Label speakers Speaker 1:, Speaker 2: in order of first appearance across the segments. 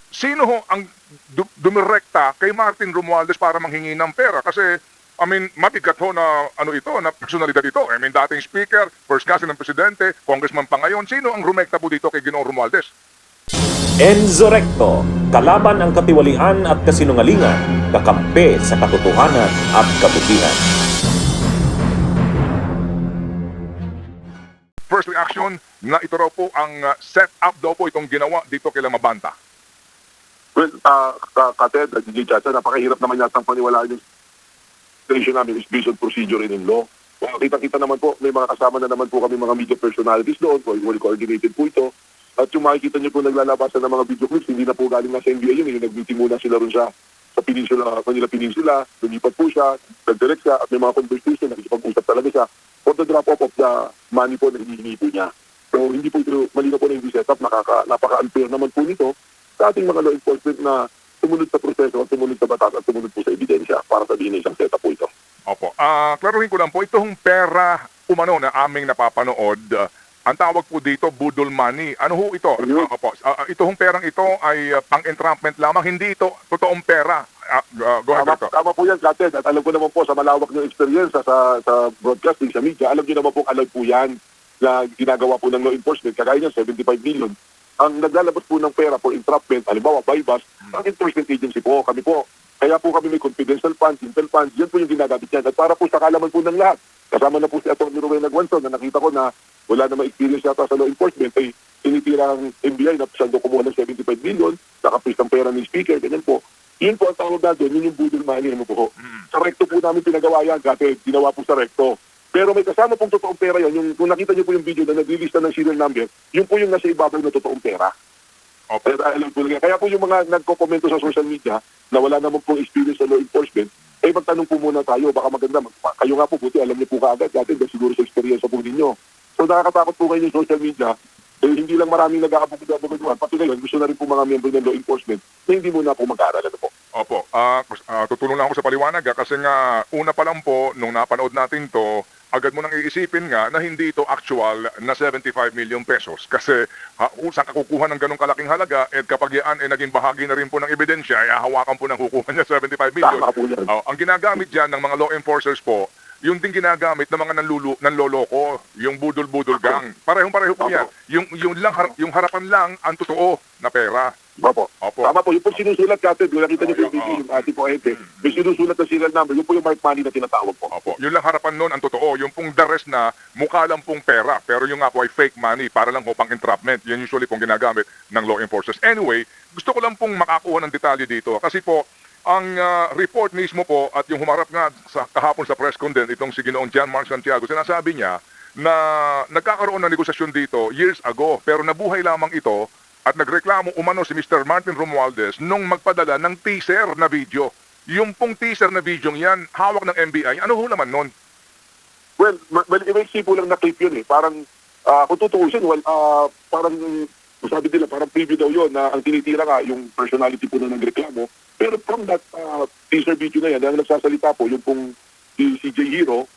Speaker 1: Sino ho ang dumirekta kay Martin Romualdez para manghingi ng pera? Kasi, I mean, mabigat ho na ano ito, na personalidad ito. I mean, dating speaker, first cousin ng presidente, congressman pa ngayon. Sino ang rumekta po dito kay Ginoong Romualdez?
Speaker 2: Enzo Recto, kalaban ang katiwalian at kasinungalingan, kakampi sa katotohanan at kabutihan.
Speaker 1: First reaction na ito raw po ang set up daw po itong ginawa dito kay Mabanta.
Speaker 3: Well, Kated at DJ Chacha, napakahirap naman yata ang paniwalaan yung station namin is based on procedure and in law. Kita-kita naman po, may mga kasama na naman po kami mga media personalities doon, well coordinated po ito. At yung makikita niyo po naglalabasan ng mga video clips, hindi na po galing na sa NBI yun, nag-meeting muna sila ron sa Peninsula, Manila Peninsula, lumipat po siya, nag-direct siya, at may mga conversation, nakikipag-usap talaga siya for the drop-off of the money po na hinihingi po niya. So hindi po ito, malinaw po na hindi setup, napaka-unfair naman po nito sa ating mga law enforcement na tumunod sa proseso, tumunod sa batas at tumunod po sa ebidensya para sabihin na isang setup po ito.
Speaker 1: Opo. Klaruhin ko lang po, itong pera umano na aming napapanood, ang tawag po dito, budol money. Ano ho ito? Opo. Itong perang ito ay pang-entrapment lamang, hindi ito totoong pera. Go ahead, Dr.
Speaker 3: Tama po yan, Kated. At alam ko naman po sa malawak ng experience sa broadcasting, sa media, alam niyo naman po alam po yan na ginagawa po ng law enforcement. Kagaya niya, 75 million. Ang naglalabas po ng pera for entrapment, halimbawa, buy-bust, ang enforcement agency po, kami po. Kaya po kami may confidential funds, intel funds, yan po yung ginagamit yan. At para po sa kalaman po ng lahat, kasama na po si Atty. Rowena Guanzon na nakita ko na wala na ma-experience yata sa law enforcement, ay tinitira ang NBI na saan doon kumuha ng 75 million, nakapis ng pera ng speaker, ganyan po. Yun po ang tawag na doon, yun yung budol money, ano po. Sa recto po namin pinagawa yan, kasi ginawa po sa recto. Pero may kasama pong totoong pera yun. Yung, kung nakita niyo po yung video na nag-release na ng serial number, yun po yung nasa ibabaw na totoong pera.
Speaker 1: Okay.
Speaker 3: Kaya po yung mga nagko-komento sa social media na wala naman pong experience sa law enforcement, eh magtanong po muna tayo, baka maganda. Kayo nga po, buti alam niyo po kaagad, dati siguro sa experience po ninyo. So nakakatakot po kayo yung social media, eh, hindi lang maraming nag-aabog-aabog-abugan, pati ngayon gusto na rin po mga miyembro ng law enforcement na hindi muna po mag-aaral. Ano po?
Speaker 1: Opo. Tutulong lang ako sa paliwanag kasi nga una pa lang po, nung napanood natin to, agad mo nang iisipin nga na hindi ito actual na 75 million pesos. Kasi saan ka kukuha ng ganong kalaking halaga at kapag yan ay naging bahagi na rin po ng ebidensya, ay hawakan po ng kukuha niya 75 million.
Speaker 3: Tama po yan.
Speaker 1: Ang ginagamit dyan ng mga law enforcers po, yung din ginagamit ng mga nanloloko, yung budol-budol gang. Parehong-pareho po yan. Yung harapan lang ang totoo na pera.
Speaker 3: Opo.
Speaker 1: Opo.
Speaker 3: Tama po, yung po sinusulat natin, kung nakita niyo po yung video, yung ating po ente, may sinusulat na serial number, yun po yung mark money na tinatawag po.
Speaker 1: Opo. Yun lang harapan nun ang totoo. Yung pong the rest na mukha lang pong pera. Pero yung nga po ay fake money para lang po pang entrapment. Yan usually pong ginagamit ng law enforcers. Anyway, gusto ko lang pong makakuha ng detalye dito. Kasi po, ang report mismo po at yung humarap nga sa kahapon sa press con din, itong si Ginoong John Mark Santiago, sinasabi niya na nagkakaroon ng negosasyon dito years ago. Pero nabuhay lamang ito at nagreklamo umano si Mr. Martin Romualdez nung magpadala ng teaser na video. Yung pong teaser na video yan, hawak ng NBI. Ano ho naman nun?
Speaker 3: Well, may po lang na clip yun eh. Parang, kung tutuusin, parang, sabi nila, parang preview daw yun na ang tinitira nga yung personality po na nagreklamo. Pero from that teaser video na yan, ang nagsasalita po, yung pong si CJ Hero,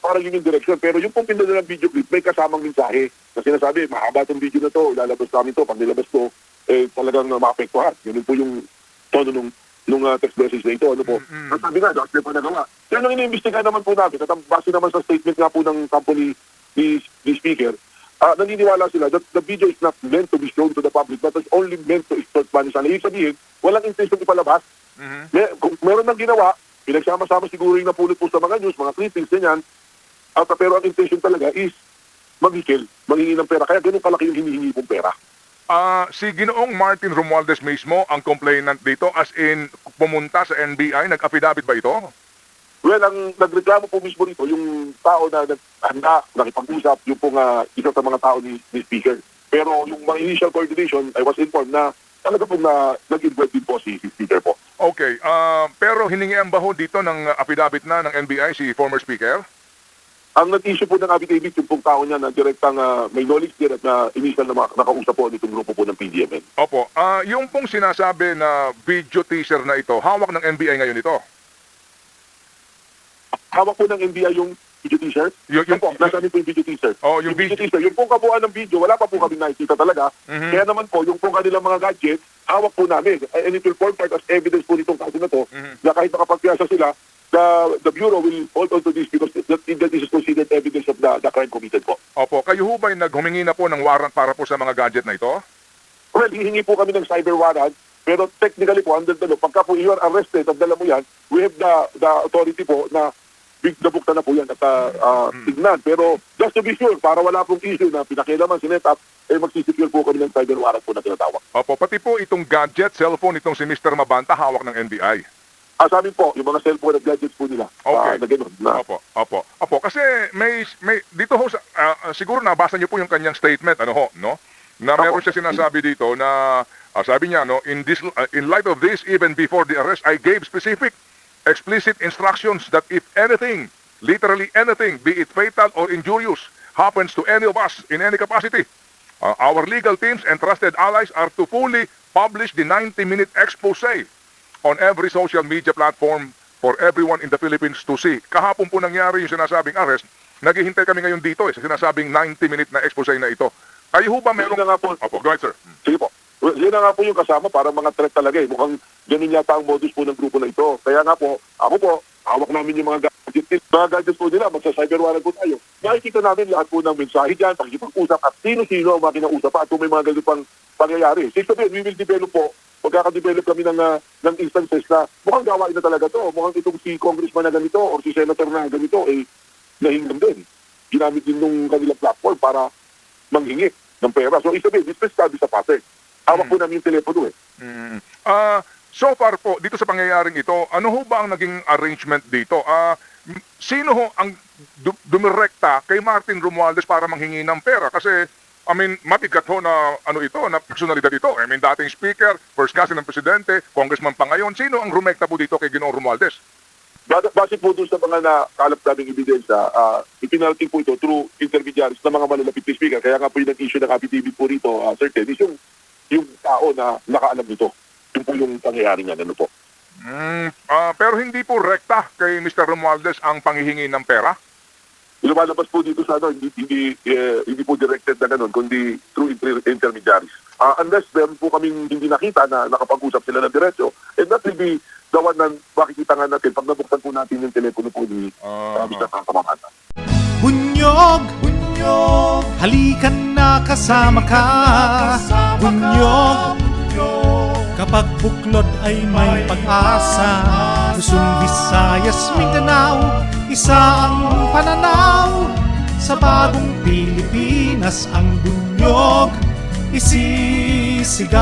Speaker 3: parang yun yung direction. Pero yung pong pinadala ng video clip, may kasamang mensahe na sinasabi, mahaba itong video na to, ilalabas namin to, pag nilabas to, eh talagang maapektuhan. Yun po yung tono nung text message na ito. Ano po? Ang sabi nga, dapat pa nagawa. Yan ang iniimbestiga naman po namin. At base naman sa statement nga po ng company ni speaker, naniniwala sila that the video is not meant to be shown to the public but it's only meant to extort money. Sana ibig sabihin, walang intention ipalabas. Kung meron nang ginawa, pinagsama-sama siguro yung napulot po sa mga news, mga clippings, ganyan. Pero ang intention talaga is manghingi ng pera. Kaya ganun kalaki yung hinihingi pong pera.
Speaker 1: Si Ginoong Martin Romualdez mismo ang complainant dito as in pumunta sa NBI, nag-affidavit ba ito?
Speaker 3: Well, ang nagreklamo po mismo rito, yung tao na naghanda, nakipag-usap, yung pong isa sa mga tao ni speaker. Pero yung mga initial coordination, I was informed na talaga pong nag-involve din po si speaker po.
Speaker 1: Okay, pero hiningian ba ho dito ng affidavit na ng NBI si former speaker?
Speaker 3: Ang nag-issue po ng affidavit, yung pong tao niya na direktang may knowledge din at na initial na nakausap po nitong grupo po ng PDMN.
Speaker 1: Opo, yung pong sinasabi na video teaser na ito, hawak ng NBI ngayon ito?
Speaker 3: Hawak po ng NBI yung Video teaser?
Speaker 1: Yung-
Speaker 3: Opo, nasa amin po yung video teaser.
Speaker 1: Oh, yung
Speaker 3: video
Speaker 1: video-
Speaker 3: teaser, yung pong kabuuan ng video, wala pa po kami nakikita talaga.
Speaker 1: Mhm.
Speaker 3: Kaya naman po, yung pong kanilang mga gadgets, hawak po namin. And it will form part as evidence po nitong kaso na to,
Speaker 1: Mhm.
Speaker 3: na kahit nakapagpiyasa sila, the Bureau will hold on to this because that this is considered evidence of the crime committed po.
Speaker 1: Opo, kayo ho ba'y naghumingi na po ng warrant para po sa mga gadget na ito?
Speaker 3: Well, hihingi po kami ng cyber warrant, pero technically po, under the law, pagka po you are arrested at dala mo yan, we have the authority po na nabukta na po yan at tignan. Pero just to be sure, para wala pong issue na pinakialaman, sinet up, magsisecure po kami ng cyber warrant po na tinatawag.
Speaker 1: Opo, pati po itong gadget, cellphone itong si Mr. Mabanta hawak ng NBI.
Speaker 3: Sa amin po, yung mga cellphone at gadgets po nila.
Speaker 1: Okay.
Speaker 3: Na ganun. Na,
Speaker 1: Opo, kasi may dito ho siguro nabasa niyo po yung kanyang statement no? Na meron siya sinasabi dito na sabi niya no, in light of this, even before the arrest, I gave specific explicit instructions that if anything, literally anything, be it fatal or injurious, happens to any of us in any capacity, our legal teams and trusted allies are to fully publish the 90-minute expose on every social media platform for everyone in the Philippines to see. Kahapon po nangyari yung sinasabing arrest. Naghihintay kami ngayon dito sa sinasabing 90-minute na expose na ito. Kayo ho ba meron?
Speaker 3: Yun na nga po.
Speaker 1: Opo, go ahead, sir.
Speaker 3: Sige po. Yun na nga po yung kasama para mga threat talaga eh. Mukhang ganun yata ang modus po ng grupo na ito. Kaya nga po, ako po, hawak namin yung mga gadgets. Mga gadgets po nila, magsa-cyber warrant po tayo. Nakikita namin lahat po ng mensahe dyan, pakikipag-usap at sino-sino ang mga kinausap at kung may mga ganun pang pangyayari. Sige sabihin, we will develop po, magkakadevelop kami ng instances na mukhang gawain na talaga to. Mukhang itong si congressman na ganito or si senator na ganito, nahingan din. Ginamit din nung kanilang platform para manghingi ng pera. So, isabihin, this is sa Pasig. Hawak po namin yung telepono eh.
Speaker 1: So far po, dito sa pangyayaring ito, ano ho ba ang naging arrangement dito? Sino ho ang dumirekta kay Martin Romualdez para manghingi ng pera? Kasi, matigat ho na na personalidad ito. Dating speaker, first cousin ng presidente, congressman pa ngayon. Sino ang rumekta po dito kay Ginoong Romualdez?
Speaker 3: Base po doon sa mga nakalap naming ebidensya, ipinarating po ito through intermediaries ng mga malalapit na speaker. Kaya nga po yung nag-issue ng affidavit po rito, Sir Ted, is yung tao na nakaalam nito. Yung po yung pangyayari niya, ano po.
Speaker 1: Pero hindi po rekta kay Mr. Romualdez ang panghihingi ng pera?
Speaker 3: Lumalabas po dito sa hindi po directed na ganun, kundi through intermediaries. Unless meron po kaming hindi nakita na nakapag-usap sila ng diretso, and that will be the one na makikita nga natin pag nabuksan po natin yung telepono po ni Mr. Pangkamamata.
Speaker 4: Bunyog, bunyog, halikan na kasama ka. Bunyog, kapag buklod ay may pag-asa. Luzon, Visayas, Mindanao, isa ang pananaw. Sa bagong Pilipinas ang bunyog isisigaw.